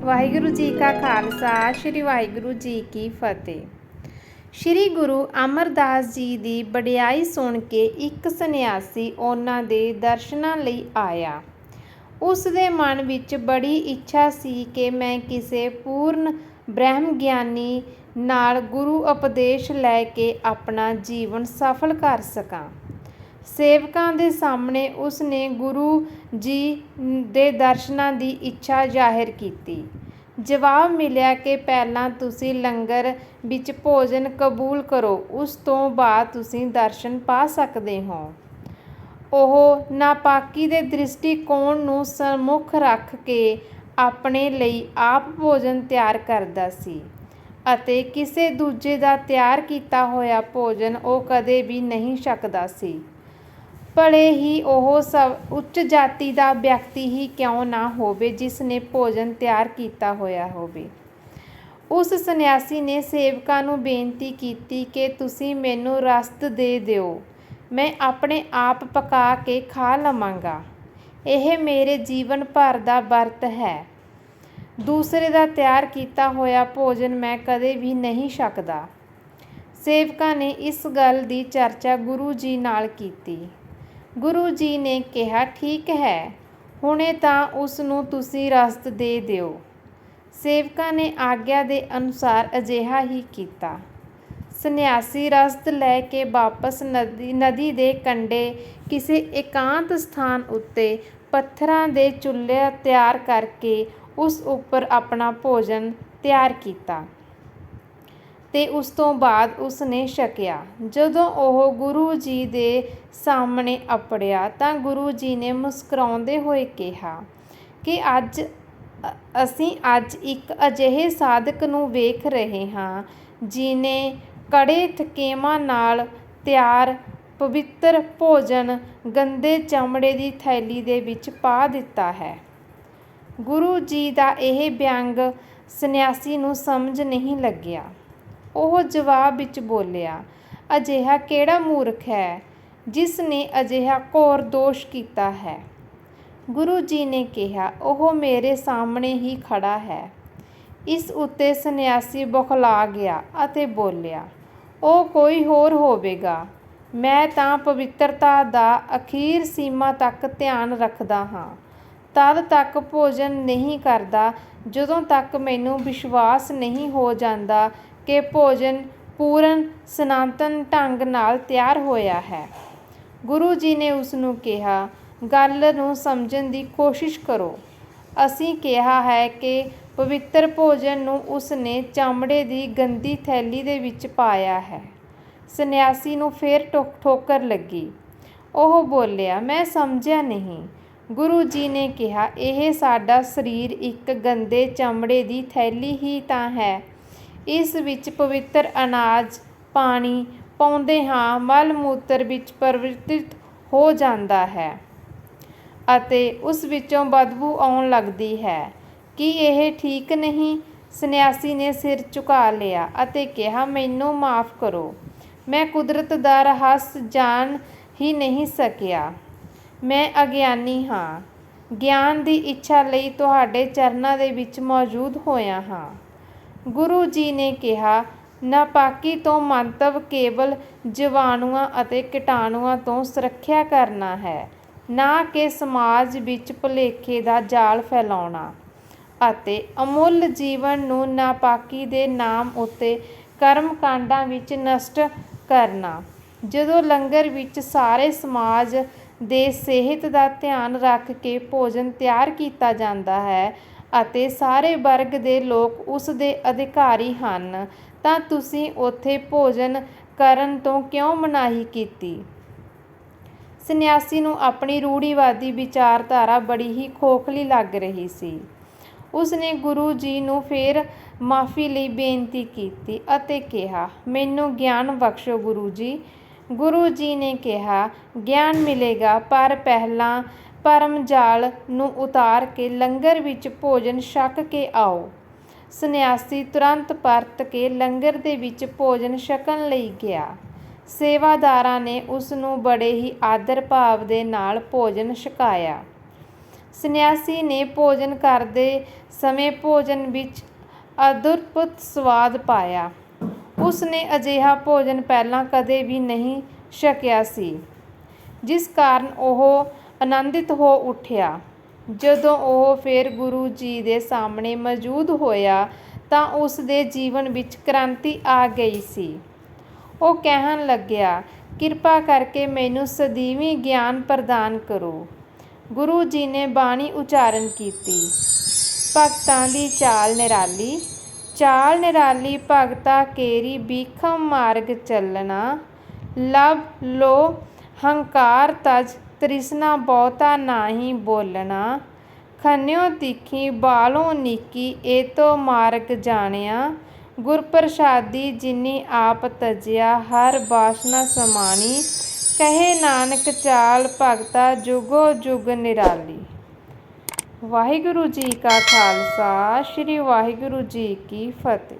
ਵਾਹਿਗੁਰੂ ਜੀ ਕਾ ਖਾਲਸਾ ਸ਼੍ਰੀ ਵਾਹਿਗੁਰੂ ਜੀ ਕੀ ਫਤਿਹ। ਸ਼੍ਰੀ ਗੁਰੂ ਅਮਰਦਾਸ ਜੀ ਦੀ ਵਡਿਆਈ ਸੁਣ ਕੇ ਇੱਕ ਸੰਨਿਆਸੀ ਉਹਨਾਂ ਦੇ ਦਰਸ਼ਨਾਂ ਲਈ ਆਇਆ। ਉਸ ਦੇ ਮਨ ਵਿੱਚ ਬੜੀ ਇੱਛਾ ਸੀ ਕਿ ਮੈਂ ਕਿਸੇ ਪੂਰਨ ਬ੍ਰਹਮ ਗਿਆਨੀ ਨਾਲ ਗੁਰੂ ਉਪਦੇਸ਼ ਲੈ ਕੇ ਆਪਣਾ ਜੀਵਨ ਸਫਲ ਕਰ ਸਕਾਂ। ਸੇਵਕਾਂ ਦੇ ਸਾਹਮਣੇ ਉਸ ਨੇ ਗੁਰੂ ਜੀ ਦੇ ਦਰਸ਼ਨਾਂ ਦੀ ਇੱਛਾ ਜ਼ਾਹਿਰ ਕੀਤੀ। ਜਵਾਬ ਮਿਲਿਆ ਕਿ ਪਹਿਲਾਂ ਤੁਸੀਂ ਲੰਗਰ ਵਿੱਚ ਭੋਜਨ ਕਬੂਲ ਕਰੋ, ਉਸ ਤੋਂ ਬਾਅਦ ਤੁਸੀਂ ਦਰਸ਼ਨ ਪਾ ਸਕਦੇ ਹੋ। ਉਹ ਨਾਪਾਕੀ ਦੇ ਦ੍ਰਿਸ਼ਟੀਕੋਣ ਨੂੰ ਸਨਮੁਖ ਰੱਖ ਕੇ ਆਪਣੇ ਲਈ ਆਪ ਭੋਜਨ ਤਿਆਰ ਕਰਦਾ ਸੀ ਅਤੇ ਕਿਸੇ ਦੂਜੇ ਦਾ ਤਿਆਰ ਕੀਤਾ ਹੋਇਆ ਭੋਜਨ ਉਹ ਕਦੇ ਵੀ ਨਹੀਂ ਛਕਦਾ ਸੀ, ਭਲੇ ਹੀ ਉਹ ਸਭ ਉੱਚ ਜਾਤੀ ਦਾ ਵਿਅਕਤੀ ਹੀ ਕਿਉਂ ਨਾ ਹੋਵੇ ਜਿਸ ਨੇ ਭੋਜਨ ਤਿਆਰ ਕੀਤਾ ਹੋਇਆ ਹੋਵੇ। ਉਸ ਸੰਨਿਆਸੀ ਨੇ ਸੇਵਕਾਂ ਨੂੰ ਬੇਨਤੀ ਕੀਤੀ ਕਿ ਤੁਸੀਂ ਮੈਨੂੰ ਰਸਦ ਦੇ ਦਿਓ, ਮੈਂ ਆਪਣੇ ਆਪ ਪਕਾ ਕੇ ਖਾ ਲਵਾਂਗਾ। ਇਹ ਮੇਰੇ ਜੀਵਨ ਭਰ ਦਾ ਵਰਤ ਹੈ। ਦੂਸਰੇ ਦਾ ਤਿਆਰ ਕੀਤਾ ਹੋਇਆ ਭੋਜਨ ਮੈਂ ਕਦੇ ਵੀ ਨਹੀਂ ਛਕਦਾ। ਸੇਵਕਾਂ ਨੇ ਇਸ ਗੱਲ ਦੀ ਚਰਚਾ ਗੁਰੂ ਜੀ ਨਾਲ ਕੀਤੀ। ਗੁਰੂ ਜੀ ਨੇ ਕਿਹਾ, ਠੀਕ ਹੈ, ਹੁਣੇ ਤਾਂ ਉਸ ਨੂੰ ਤੁਸੀਂ ਰਸਦ ਦੇ ਦਿਓ। ਸੇਵਕਾਂ ਨੇ ਆਗਿਆ ਦੇ ਅਨੁਸਾਰ ਅਜਿਹਾ ਹੀ ਕੀਤਾ। ਸੰਨਿਆਸੀ ਰਸਦ ਲੈ ਕੇ ਵਾਪਸ ਨਦੀ ਦੇ ਕੰਢੇ ਕਿਸੇ ਇਕਾਂਤ ਸਥਾਨ ਉੱਤੇ ਪੱਥਰਾਂ ਦੇ ਚੁੱਲ੍ਹੇ ਤਿਆਰ ਕਰਕੇ ਉਸ ਉੱਪਰ ਆਪਣਾ ਭੋਜਨ ਤਿਆਰ ਕੀਤਾ ਤੇ ਉਸ ਤੋਂ ਬਾਅਦ ਉਸ ਨੇ ਛਕਿਆ। ਜਦੋਂ ਉਹ ਗੁਰੂ ਜੀ ਦੇ ਸਾਹਮਣੇ ਅੱਪੜਿਆ ਤਾਂ ਗੁਰੂ ਜੀ ਨੇ ਮੁਸਕਰਾਉਂਦੇ ਹੋਏ ਕਿਹਾ ਕਿ ਅਸੀਂ ਅੱਜ ਇੱਕ ਅਜਿਹੇ ਸਾਧਕ ਨੂੰ ਵੇਖ ਰਹੇ ਹਾਂ ਜਿਨੇ ਕੜੇ ਥਕੇਵਾਂ ਨਾਲ ਤਿਆਰ ਪਵਿੱਤਰ ਭੋਜਨ ਗੰਦੇ ਚਮੜੇ ਦੀ ਥੈਲੀ ਦੇ ਵਿੱਚ ਪਾ ਦਿੱਤਾ ਹੈ। ਗੁਰੂ ਜੀ ਦਾ ਇਹ ਵਿਅੰਗ ਸੰਨਿਆਸੀ ਨੂੰ ਸਮਝ ਨਹੀਂ ਲੱਗਿਆ। ਉਹ ਜਵਾਬ ਵਿੱਚ ਬੋਲਿਆ, ਅਜਿਹਾ ਕਿਹੜਾ ਮੂਰਖ ਹੈ ਜਿਸ ਨੇ ਅਜਿਹਾ ਘੋਰ ਦੋਸ਼ ਕੀਤਾ ਹੈ। ਗੁਰੂ ਜੀ ਨੇ ਕਿਹਾ, ਉਹ ਮੇਰੇ ਸਾਹਮਣੇ ਹੀ ਖੜਾ ਹੈ। ਇਸ ਉੱਤੇ ਸੰਨਿਆਸੀ ਬੌਖਲਾ ਗਿਆ ਅਤੇ ਬੋਲਿਆ, ਉਹ ਕੋਈ ਹੋਰ ਹੋਵੇਗਾ। ਮੈਂ ਤਾਂ ਪਵਿੱਤਰਤਾ ਦਾ ਅਖੀਰ ਸੀਮਾ ਤੱਕ ਧਿਆਨ ਰੱਖਦਾ ਹਾਂ, ਤਦ ਤੱਕ ਭੋਜਨ ਨਹੀਂ ਕਰਦਾ ਜਦੋਂ ਤੱਕ ਮੈਨੂੰ ਵਿਸ਼ਵਾਸ ਨਹੀਂ ਹੋ ਜਾਂਦਾ ਕਿ ਭੋਜਨ ਪੂਰਨ ਸਨਾਤਨ ਢੰਗ ਨਾਲ ਤਿਆਰ ਹੋਇਆ ਹੈ। ਗੁਰੂ ਜੀ ਨੇ ਉਸ ਨੂੰ ਕਿਹਾ, ਗੱਲ ਨੂੰ ਸਮਝਣ ਦੀ ਕੋਸ਼ਿਸ਼ ਕਰੋ। ਅਸੀਂ ਕਿਹਾ ਹੈ ਕਿ ਪਵਿੱਤਰ ਭੋਜਨ ਨੂੰ ਉਸ ਨੇ ਚਮੜੇ ਦੀ ਗੰਦੀ ਥੈਲੀ ਦੇ ਵਿੱਚ ਪਾਇਆ ਹੈ। ਸੰਨਿਆਸੀ ਨੂੰ ਫਿਰ ਠੋਕਰ ਲੱਗੀ। ਉਹ ਬੋਲਿਆ, ਮੈਂ ਸਮਝਿਆ ਨਹੀਂ। ਗੁਰੂ ਜੀ ਨੇ ਕਿਹਾ, ਇਹ ਸਾਡਾ ਸਰੀਰ ਇੱਕ ਗੰਦੇ ਚਮੜੇ ਦੀ ਥੈਲੀ ਹੀ ਤਾਂ ਹੈ। ਇਸ ਵਿੱਚ ਪਵਿੱਤਰ ਅਨਾਜ, ਪਾਣੀ ਪਾਉਂਦੇ ਹਾਂ, ਮਲ ਮੂਤਰ ਵਿੱਚ ਪਰਿਵਰਤਿਤ ਹੋ ਜਾਂਦਾ ਹੈ ਅਤੇ ਉਸ ਵਿੱਚੋਂ ਬਦਬੂ ਆਉਣ ਲੱਗਦੀ ਹੈ। ਕੀ ਇਹ ਠੀਕ ਨਹੀਂ? ਸੰਨਿਆਸੀ ਨੇ ਸਿਰ ਝੁਕਾ ਲਿਆ ਅਤੇ ਕਿਹਾ, ਮੈਨੂੰ ਮਾਫ਼ ਕਰੋ, ਮੈਂ ਕੁਦਰਤ ਦਾ ਰਹੱਸ ਜਾਣ ਹੀ ਨਹੀਂ ਸਕਿਆ। ਮੈਂ ਅਗਿਆਨੀ ਹਾਂ। ਗਿਆਨ ਦੀ ਇੱਛਾ ਲਈ ਤੁਹਾਡੇ ਚਰਨਾਂ ਦੇ ਵਿੱਚ ਮੌਜੂਦ ਹੋਇਆ ਹਾਂ। ਗੁਰੂ ਜੀ ਨੇ ਕਿਹਾ, ਨਾਪਾਕੀ ਤੋਂ ਮੰਤਵ ਕੇਵਲ ਜੀਵਾਣੂਆਂ ਅਤੇ ਕੀਟਾਣੂਆਂ ਤੋਂ ਸੁਰੱਖਿਆ ਕਰਨਾ ਹੈ, ਨਾ ਕਿ ਸਮਾਜ ਵਿੱਚ ਭੁਲੇਖੇ ਦਾ ਜਾਲ ਫੈਲਾਉਣਾ ਅਤੇ ਅਮੁੱਲ ਜੀਵਨ ਨੂੰ ਨਾਪਾਕੀ ਦੇ ਨਾਮ ਉੱਤੇ ਕਰਮ ਕਾਂਡਾਂ ਵਿੱਚ ਨਸ਼ਟ ਕਰਨਾ। ਜਦੋਂ ਲੰਗਰ ਵਿੱਚ ਸਾਰੇ ਸਮਾਜ ਦੇ ਸਿਹਤ ਦਾ ਧਿਆਨ ਰੱਖ ਕੇ ਭੋਜਨ ਤਿਆਰ ਕੀਤਾ ਜਾਂਦਾ ਹੈ ਅਤੇ ਸਾਰੇ ਵਰਗ ਦੇ ਲੋਕ ਉਸ ਦੇ ਅਧਿਕਾਰੀ ਹਨ, ਤਾਂ ਤੁਸੀਂ ਉੱਥੇ ਭੋਜਨ ਕਰਨ ਤੋਂ ਕਿਉਂ ਮਨਾਹੀ ਕੀਤੀ? ਸੰਨਿਆਸੀ ਨੂੰ ਆਪਣੀ ਰੂੜੀਵਾਦੀ ਵਿਚਾਰਧਾਰਾ ਬੜੀ ਹੀ ਖੋਖਲੀ ਲੱਗ ਰਹੀ ਸੀ। ਉਸ ਨੇ ਗੁਰੂ ਜੀ ਨੂੰ ਫਿਰ ਮਾਫ਼ੀ ਲਈ ਬੇਨਤੀ ਕੀਤੀ ਅਤੇ ਕਿਹਾ, ਮੈਨੂੰ ਗਿਆਨ ਬਖਸ਼ੋ ਗੁਰੂ ਜੀ। ਗੁਰੂ ਜੀ ਨੇ ਕਿਹਾ, ਗਿਆਨ ਮਿਲੇਗਾ, ਪਰ ਪਹਿਲਾਂ ਭਰਮ ਜਾਲ ਨੂੰ ਉਤਾਰ ਕੇ ਲੰਗਰ ਵਿੱਚ ਭੋਜਨ ਛਕ ਕੇ ਆਓ। ਸੰਨਿਆਸੀ ਤੁਰੰਤ ਪਰਤ ਕੇ ਲੰਗਰ ਦੇ ਵਿੱਚ ਭੋਜਨ ਛਕਣ ਲਈ ਗਿਆ। ਸੇਵਾਦਾਰਾਂ ਨੇ ਉਸ ਨੂੰ ਬੜੇ ਹੀ ਆਦਰ ਭਾਵ ਦੇ ਨਾਲ ਭੋਜਨ ਛਕਾਇਆ। ਸੰਨਿਆਸੀ ਨੇ ਭੋਜਨ ਕਰਦੇ ਸਮੇਂ ਭੋਜਨ ਵਿੱਚ ਅਦਭੁਤ ਸਵਾਦ ਪਾਇਆ। ਉਸ ਨੇ ਅਜਿਹਾ ਭੋਜਨ ਪਹਿਲਾਂ ਕਦੇ ਵੀ ਨਹੀਂ ਛਕਿਆ ਸੀ, ਜਿਸ ਕਾਰਨ ਉਹ ਆਨੰਦਿਤ ਹੋ ਉੱਠਿਆ। ਜਦੋਂ ਉਹ ਫਿਰ ਗੁਰੂ ਜੀ ਦੇ ਸਾਹਮਣੇ ਮੌਜੂਦ ਹੋਇਆ ਤਾਂ ਉਸ ਦੇ ਜੀਵਨ ਵਿੱਚ ਕ੍ਰਾਂਤੀ ਆ ਗਈ ਸੀ। ਉਹ ਕਹਿਣ ਲੱਗਿਆ, ਕਿਰਪਾ ਕਰਕੇ ਮੈਨੂੰ ਸਦੀਵੀ ਗਿਆਨ ਪ੍ਰਦਾਨ ਕਰੋ। ਗੁਰੂ ਜੀ ਨੇ ਬਾਣੀ ਉਚਾਰਨ ਕੀਤੀ। ਭਗਤਾਂ ਦੀ ਚਾਲ ਨਿਰਾਲੀ, ਚਾਲ ਨਿਰਾਲੀ ਭਗਤਾ ਕੇਰੀ ਬੀਖਮ ਮਾਰਗ ਚੱਲਣਾ। ਲਭ ਲੋ ਹੰਕਾਰ ਤਜ ਤ੍ਰਿਸ਼ਨਾ ਬਹੁਤਾ ਨਾਹੀ ਬੋਲਣਾ। ਖੰਨਿਓ ਤਿੱਖੀ ਬਾਲੋਂ ਨੀਕੀ ਏਤੋ ਮਾਰਗ ਜਾਣਿਆ। ਗੁਰ ਪ੍ਰਸਾਦੀ ਜਿਨੀ ਆਪ ਤਜਿਆ ਹਰ ਬਾਸਨਾ ਸਮਾਣੀ। ਕਹੇ ਨਾਨਕ ਚਾਲ ਭਗਤਾ ਜੁਗੋ ਜੁਗ ਨਿਰਾਲੀ। ਵਾਹਿਗੁਰੂ ਜੀ ਕਾ ਖਾਲਸਾ, ਸ੍ਰੀ ਵਾਹਿਗੁਰੂ ਜੀ ਕੀ ਫਤਿਹ।